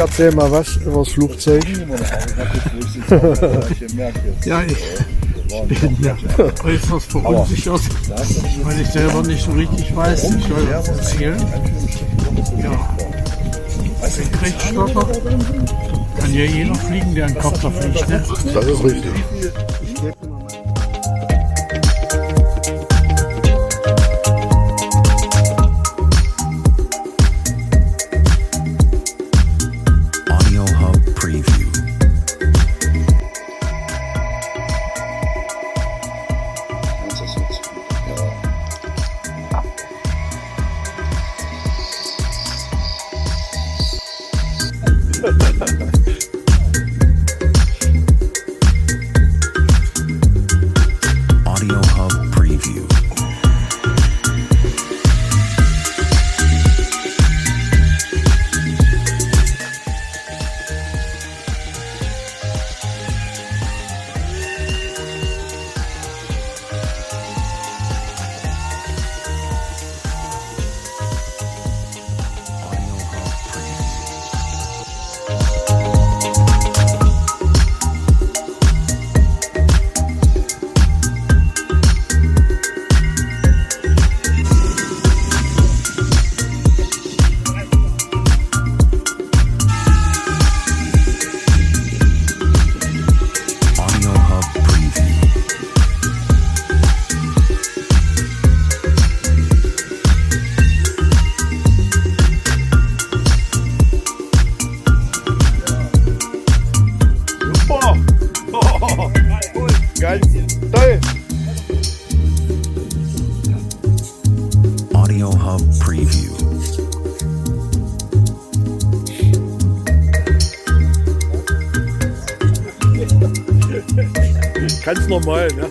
erzähl mal was über das Flugzeug. Ja, ich bin ja äußerst verunsichert, weil ich selber nicht so richtig weiß, ich soll was erzählen. Ja, ich bin Rechtsstotter. Kann ja jeder fliegen, der einen Kopter fliegt, ne? Das ist richtig. Ganz toll! Audio Hub Preview. Ganz normal, ne?